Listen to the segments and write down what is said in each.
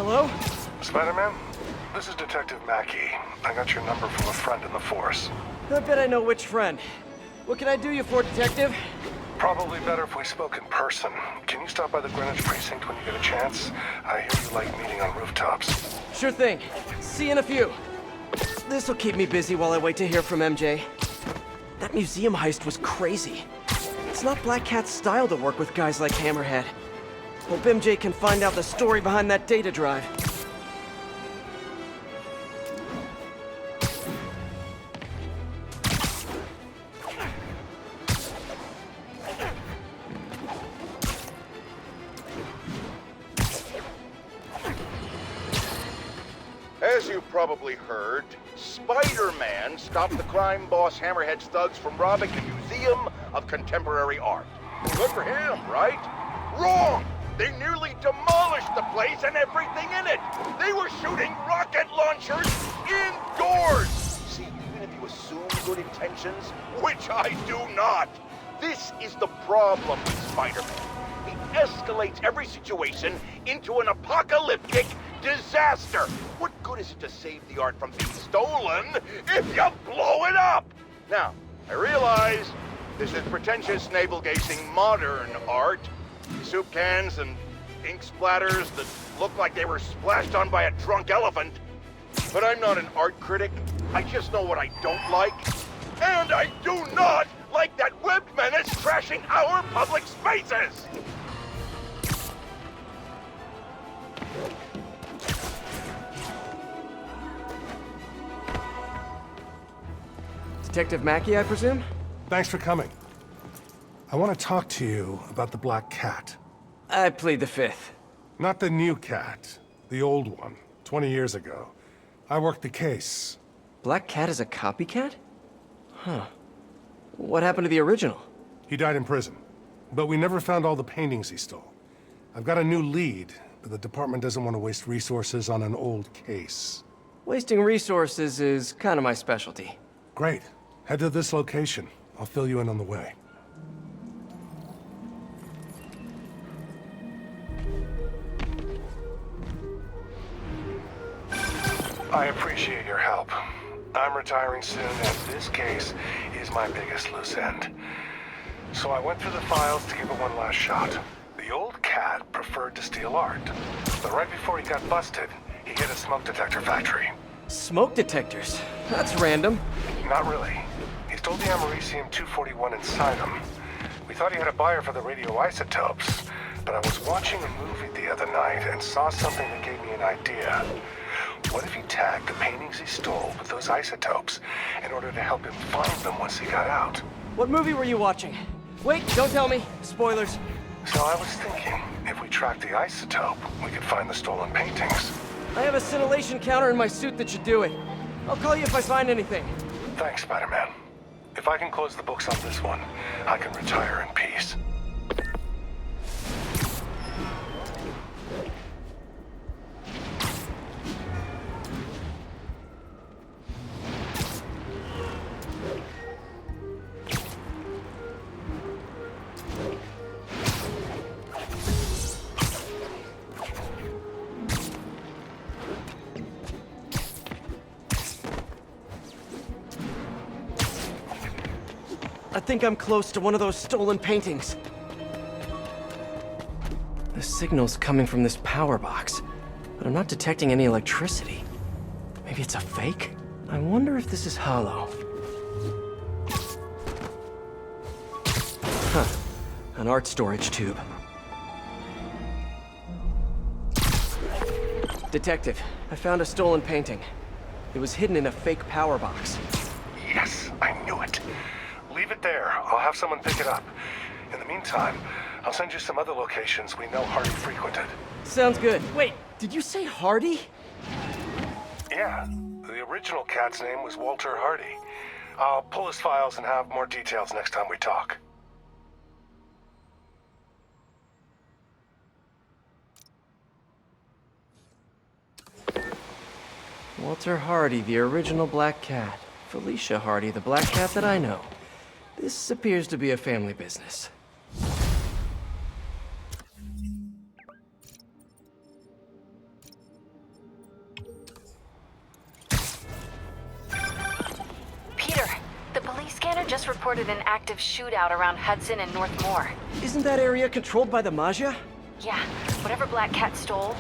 Hello? Spider-Man, this is Detective Mackey. I got your number from a friend in the force. I bet I know which friend. What can I do you for, Detective? Probably better if we spoke in person. Can you stop by the Greenwich precinct when you get a chance? I hear you like meeting on rooftops. Sure thing. See you in a few. This'll keep me busy while I wait to hear from MJ. That museum heist was crazy. It's not Black Cat's style to work with guys like Hammerhead. Hope MJ can find out the story behind that data drive. As you probably heard, Spider-Man stopped the crime boss Hammerhead's thugs from robbing the Museum of Contemporary Art. Good for him, right? Wrong! They nearly demolished the place and everything in it! They were shooting rocket launchers indoors! See, even if you assume good intentions, which I do not, this is the problem with Spider-Man. He escalates every situation into an apocalyptic disaster. What good is it to save the art from being stolen if you blow it up? Now, I realize this is pretentious navel-gazing modern art. Soup cans and ink splatters that look like they were splashed on by a drunk elephant. But I'm not an art critic. I just know what I don't like. And I do not like that webbed menace trashing our public spaces! Detective Mackey, I presume? Thanks for coming. I want to talk to you about the Black Cat. I plead the fifth. Not the new cat, the old one, 20 years ago. I worked the case. Black Cat is a copycat? Huh. What happened to the original? He died in prison, but we never found all the paintings he stole. I've got a new lead, but the department doesn't want to waste resources on an old case. Wasting resources is kind of my specialty. Great. Head to this location. I'll fill you in on the way. I appreciate your help. I'm retiring soon, and this case is my biggest loose end. So I went through the files to give it one last shot. The old cat preferred to steal art, but right before he got busted, he hit a smoke detector factory. Smoke detectors? That's random. Not really. He stole the Americium-241 inside him. We thought he had a buyer for the radioisotopes, but I was watching a movie the other night and saw something that gave me an idea. What if he tagged the paintings he stole with those isotopes in order to help him find them once he got out? What movie were you watching? Wait, don't tell me. Spoilers. So I was thinking, if we tracked the isotope, we could find the stolen paintings. I have a scintillation counter in my suit that should do it. I'll call you if I find anything. Thanks, Spider-Man. If I can close the books on this one, I can retire in peace. I think I'm close to one of those stolen paintings. The signal's coming from this power box, but I'm not detecting any electricity. Maybe it's a fake? I wonder if this is hollow. Huh. An art storage tube. Detective, I found a stolen painting. It was hidden in a fake power box. Yes, I knew it. Leave it there. I'll have someone pick it up. In the meantime, I'll send you some other locations we know Hardy frequented. Sounds good. Wait, did you say Hardy? Yeah, the original cat's name was Walter Hardy. I'll pull his files and have more details next time we talk. Walter Hardy, the original Black Cat. Felicia Hardy, the Black Cat that I know. This appears to be a family business. just reported an active shootout around Hudson and North Moore. Isn't that area controlled by the Mafia? Yeah, whatever Black Cat stole,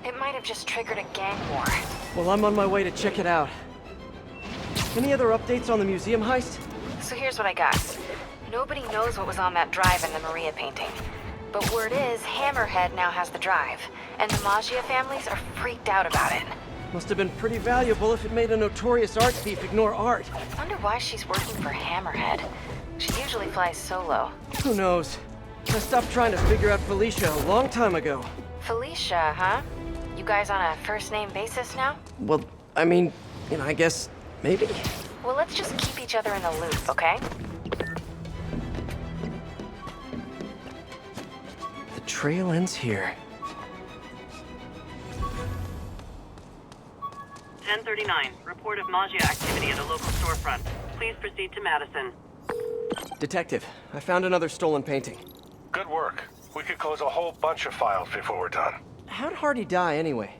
it might have just triggered a gang war. Well, I'm on my way to check it out. Any other updates on the museum heist? So here's what I got. Nobody knows what was on that drive in the Maria painting. But word is, Hammerhead now has the drive, and the Maggia families are freaked out about it. Must have been pretty valuable if it made a notorious art thief ignore art. Wonder why she's working for Hammerhead. She usually flies solo. Who knows? I stopped trying to figure out Felicia a long time ago. Felicia, huh? You guys on a first-name basis now? Well, I mean, I guess maybe? Well, let's just keep each other in the loop, okay? The trail ends here. 1039. Report of Maggia activity at a local storefront. Please proceed to Madison. Detective, I found another stolen painting. Good work. We could close a whole bunch of files before we're done. How'd Hardy die anyway?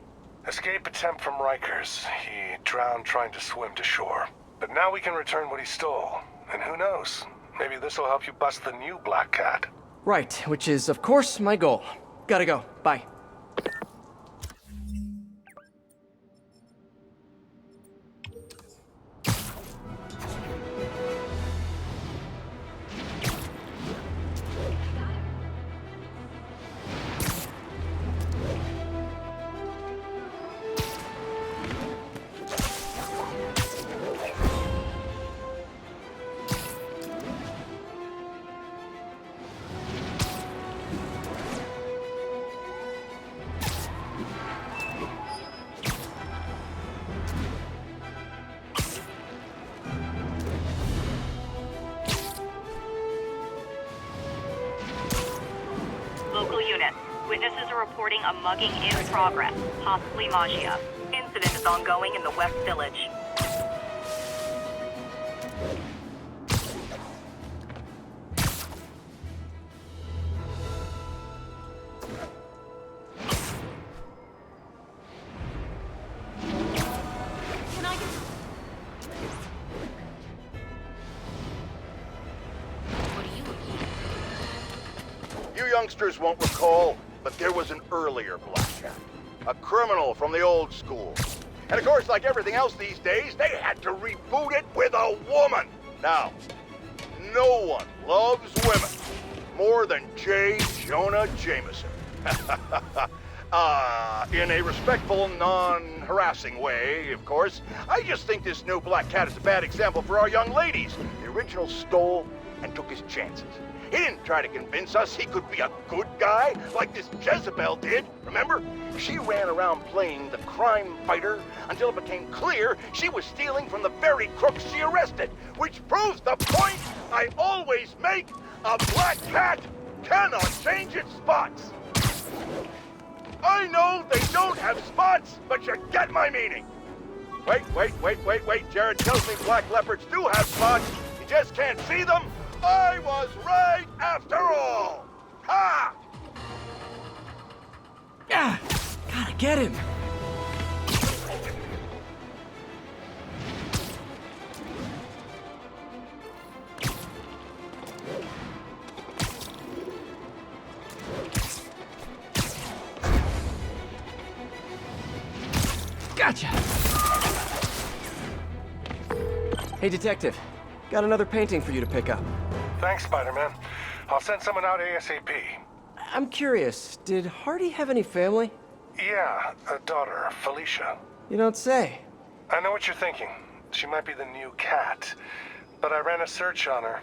Escape attempt from Rikers. He drowned trying to swim to shore. But now we can return what he stole. And who knows? Maybe this will help you bust the new Black Cat. Right, which is, of course, my goal. Gotta go. Bye. Local unit. Witnesses are reporting a mugging in progress, possibly Maggia. Incident is ongoing in the West Village. You youngsters won't recall, but there was an earlier Black Cat. A criminal from the old school. And of course, like everything else these days, they had to reboot it with a woman. Now, no one loves women more than J. Jonah Jameson. In a respectful, non-harassing way, of course. I just think this new Black Cat is a bad example for our young ladies. The original stole and took his chances. He didn't try to convince us he could be a good guy like this Jezebel did, remember? She ran around playing the crime fighter until it became clear she was stealing from the very crooks she arrested, which proves the point I always make: a Black Cat cannot change its spots. I know they don't have spots, but you get my meaning. Wait. Jared tells me black leopards do have spots. You just can't see them. I was right after all! Ha! Ah, gotta get him. Gotcha. Hey, Detective. Got another painting for you to pick up. Thanks, Spider-Man. I'll send someone out ASAP. I'm curious, did Hardy have any family? Yeah, a daughter, Felicia. You don't say. I know what you're thinking. She might be the new cat. But I ran a search on her.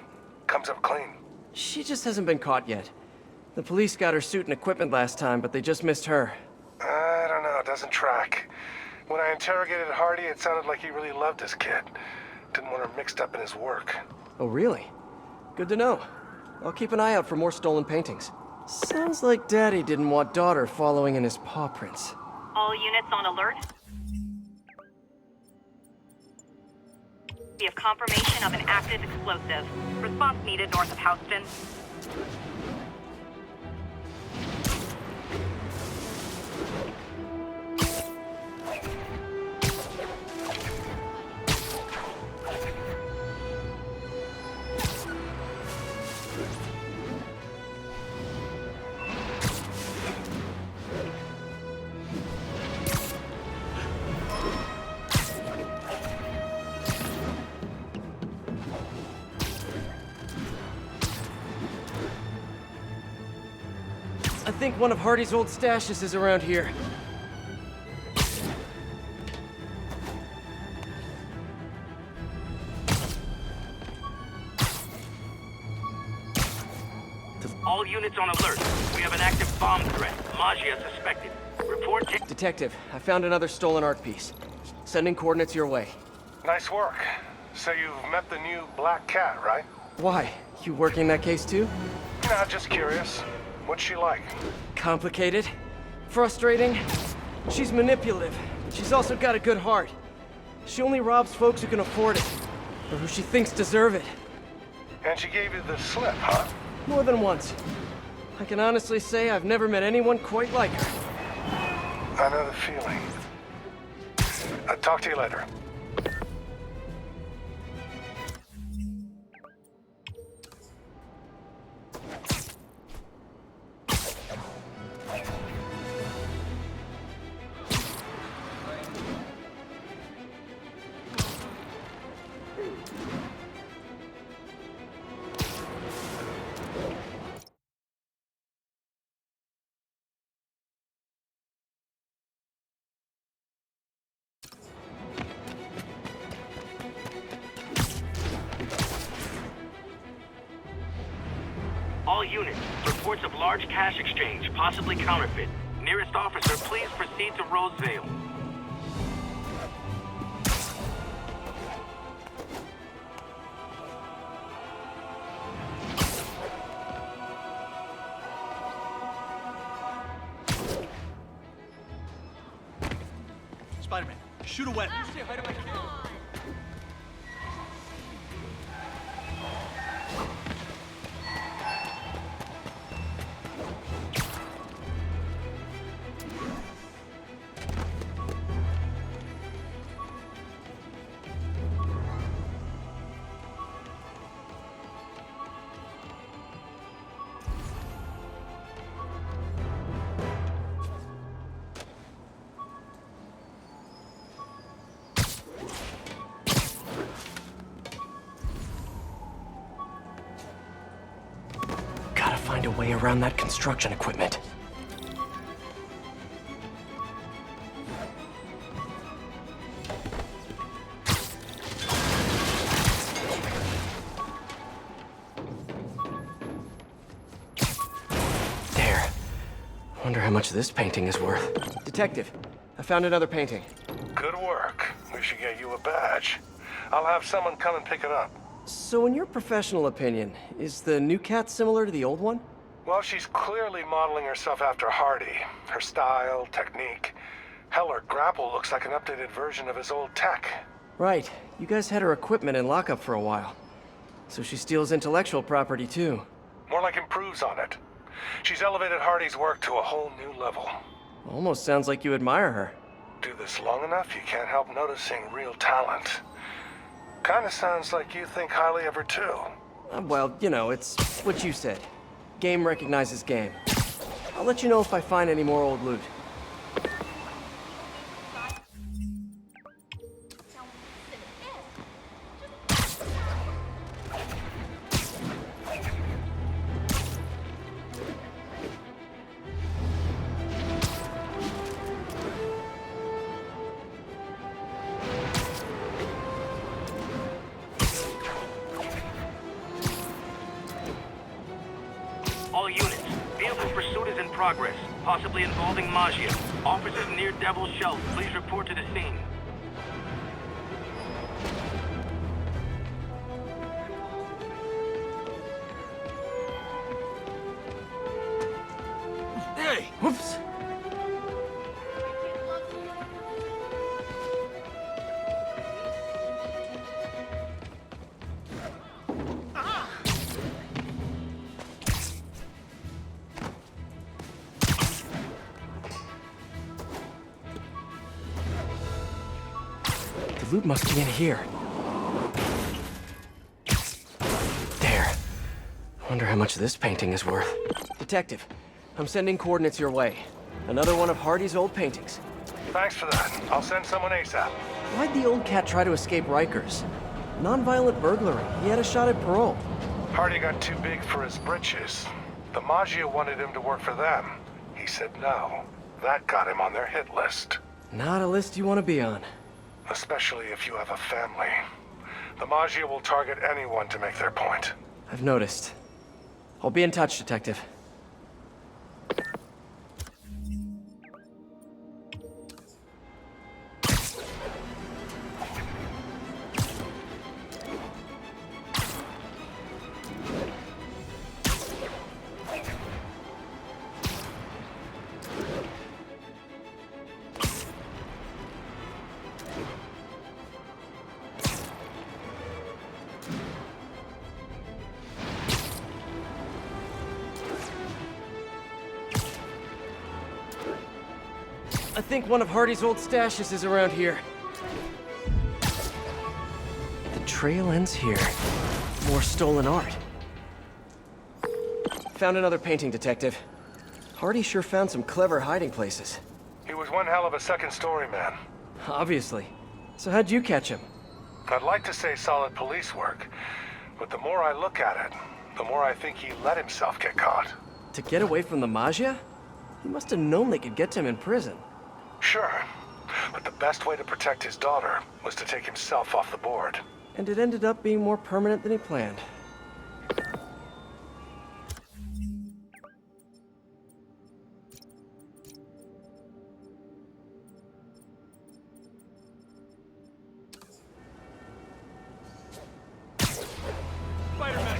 Comes up clean. She just hasn't been caught yet. The police got her suit and equipment last time, but they just missed her. I don't know, it doesn't track. When I interrogated Hardy, it sounded like he really loved his kid. Didn't want her mixed up in his work. Oh, really? Good to know. I'll keep an eye out for more stolen paintings. Sounds like Daddy didn't want daughter following in his paw prints. All units on alert. We have confirmation of an active explosive. Response needed north of Houston. I think one of Hardy's old stashes is around here. All units on alert. We have an active bomb threat. Magia suspected. Report to... Detective, I found another stolen art piece. Sending coordinates your way. Nice work. So you've met the new Black Cat, right? Why? You working that case too? Nah, just curious. What's she like? Complicated. Frustrating. She's manipulative. She's also got a good heart. She only robs folks who can afford it. Or who she thinks deserve it. And she gave you the slip, huh? More than once. I can honestly say I've never met anyone quite like her. I know the feeling. I'll talk to you later. All units. Reports of large cash exchange, possibly counterfeit. Nearest officer, please proceed to Roseville. Spider-Man, shoot away. Gotta find a way around that construction equipment. There. Wonder how much this painting is worth. Detective, I found another painting. Good work. We should get you a badge. I'll have someone come and pick it up. So in your professional opinion, is the new cat similar to the old one? Well, she's clearly modeling herself after Hardy. Her style, technique. Hell, her grapple looks like an updated version of his old tech. Right. You guys had her equipment in lockup for a while. So she steals intellectual property too. More like improves on it. She's elevated Hardy's work to a whole new level. Almost sounds like you admire her. Do this long enough, you can't help noticing real talent. Kinda sounds like you think highly of her too. Well, you know, it's what you said. Game recognizes game. I'll let you know if I find any more old loot. All units. Vehicle pursuit is in progress, possibly involving Magia. Officers near Devil's Shelf, please report to the scene. Hey! Whoops! The loot must be in here. There. Wonder how much this painting is worth. Detective, I'm sending coordinates your way. Another one of Hardy's old paintings. Thanks for that. I'll send someone ASAP. Why'd the old cat try to escape Rikers? Non-violent burglary. He had a shot at parole. Hardy got too big for his britches. The Maggia wanted him to work for them. He said no. That got him on their hit list. Not a list you want to be on. Especially if you have a family. The Maggia will target anyone to make their point. I've noticed. I'll be in touch, Detective. I think one of Hardy's old stashes is around here. The trail ends here. More stolen art. Found another painting, Detective. Hardy sure found some clever hiding places. He was one hell of a second-story man. Obviously. So how'd you catch him? I'd like to say solid police work, but the more I look at it, the more I think he let himself get caught. To get away from the Maggia? He must have known they could get him in prison. Sure, but the best way to protect his daughter was to take himself off the board. And it ended up being more permanent than he planned. Spider-Man!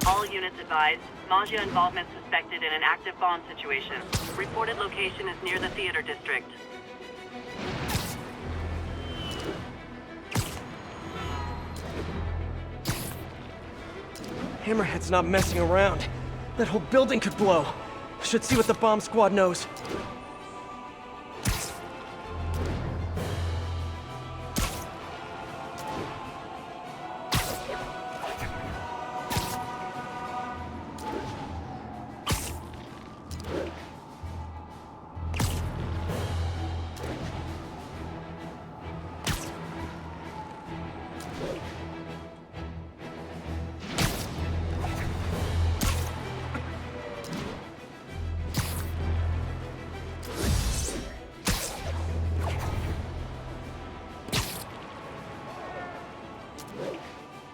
All units advised. Maggia involvement suspected in an active bomb situation. Reported location is near the theater district. Hammerhead's not messing around. That whole building could blow. Should see what the bomb squad knows.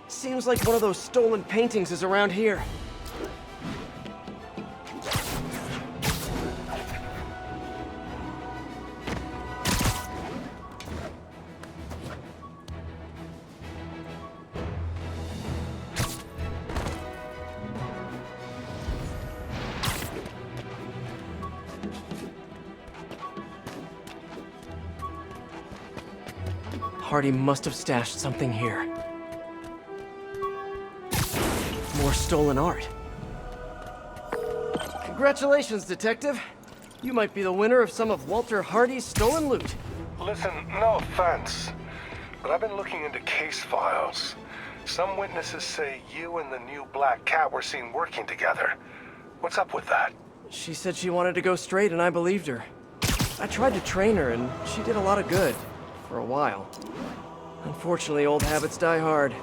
Seems like one of those stolen paintings is around here. Hardy must have stashed something here. More stolen art. Congratulations, Detective. You might be the winner of some of Walter Hardy's stolen loot. Listen, no offense, but I've been looking into case files. Some witnesses say you and the new Black Cat were seen working together. What's up with that? She said she wanted to go straight, and I believed her. I tried to train her, and she did a lot of good. For a while. Unfortunately, old habits die hard.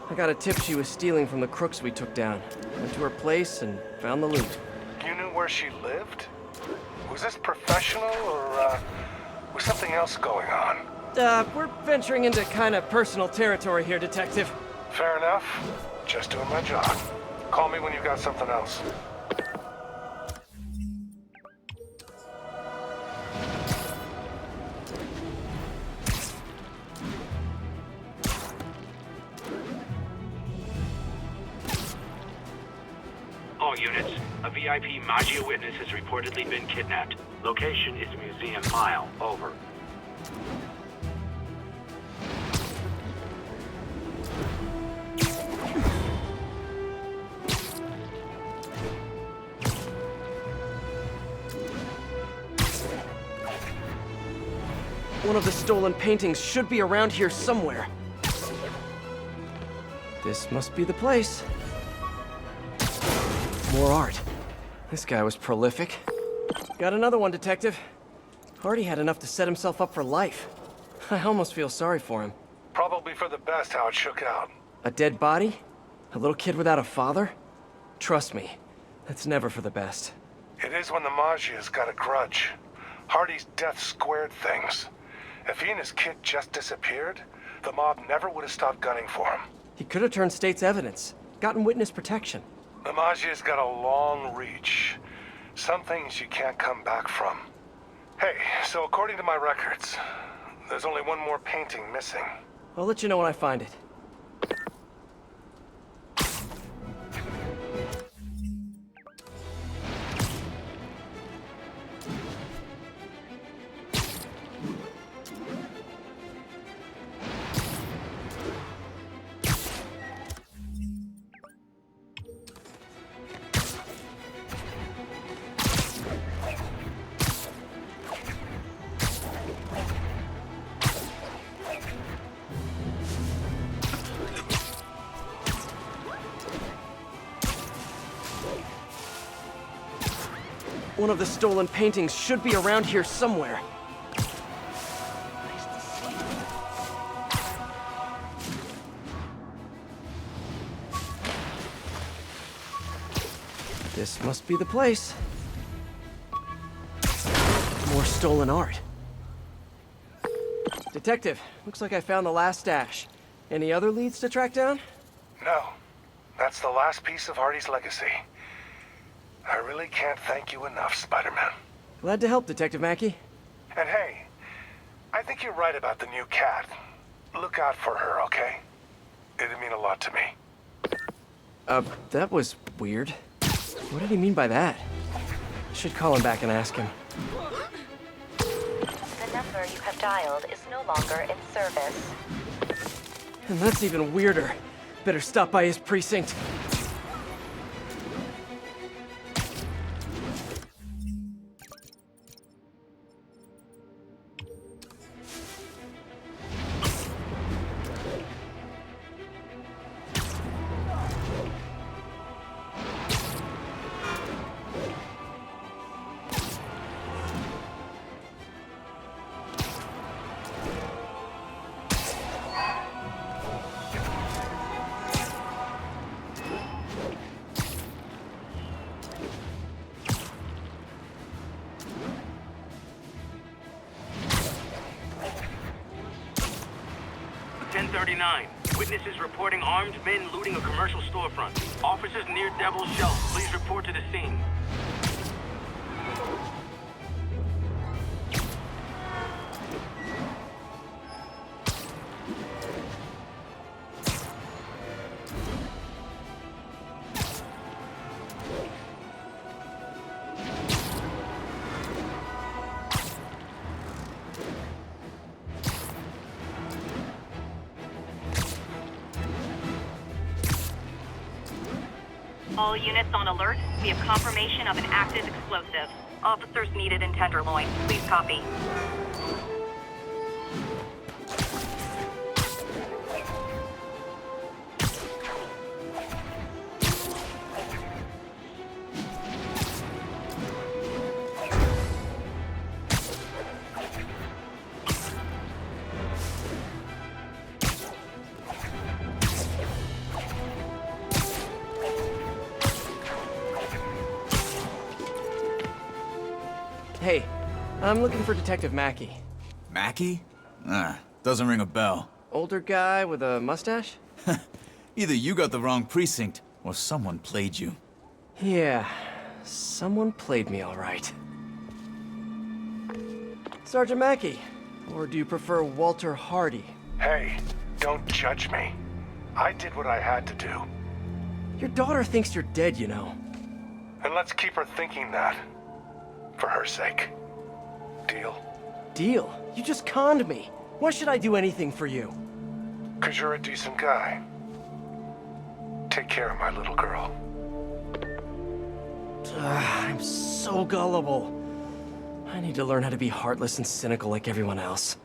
I got a tip she was stealing from the crooks we took down. Went to her place and found the loot. You knew where she lived? Was this professional, or, was something else going on? We're venturing into kind of personal territory here, Detective. Fair enough. Just doing my job. Call me when you got something else. All units, a VIP Maggia witness has reportedly been kidnapped. Location is Museum Mile. Over. One of the stolen paintings should be around here somewhere. This must be the place. More art. This guy was prolific. Got another one, Detective. Hardy had enough to set himself up for life. I almost feel sorry for him. Probably for the best how it shook out. A dead body? A little kid without a father? Trust me, that's never for the best. It is when the Maggia's got a grudge. Hardy's death squared things. If he and his kid just disappeared, the mob never would have stopped gunning for him. He could have turned state's evidence, gotten witness protection. The Maggia's got a long reach. Some things you can't come back from. Hey, so according to my records, there's only one more painting missing. I'll let you know when I find it. One of the stolen paintings should be around here somewhere. This must be the place. More stolen art. Detective, looks like I found the last stash. Any other leads to track down? No, that's the last piece of Hardy's legacy. I really can't thank you enough, Spider-Man. Glad to help, Detective Mackey. And hey, I think you're right about the new cat. Look out for her, okay? It'd mean a lot to me. That was weird. What did he mean by that? I should call him back and ask him. The number you have dialed is no longer in service. And that's even weirder. Better stop by his precinct. Witnesses reporting armed men looting a commercial storefront. Officers near Devil's Shelf, please report to the scene. All units on alert. We have confirmation of an active explosive. Officers needed in Tenderloin. Please copy. Hey, I'm looking for Detective Mackey. Mackey? Doesn't ring a bell. Older guy with a mustache? Either you got the wrong precinct, or someone played you. Yeah, someone played me all right. Sergeant Mackey, or do you prefer Walter Hardy? Hey, don't judge me. I did what I had to do. Your daughter thinks you're dead, you know. And let's keep her thinking that. For her sake. Deal? Deal? You just conned me. Why should I do anything for you? 'Cause you're a decent guy. Take care of my little girl. I'm so gullible. I need to learn how to be heartless and cynical like everyone else.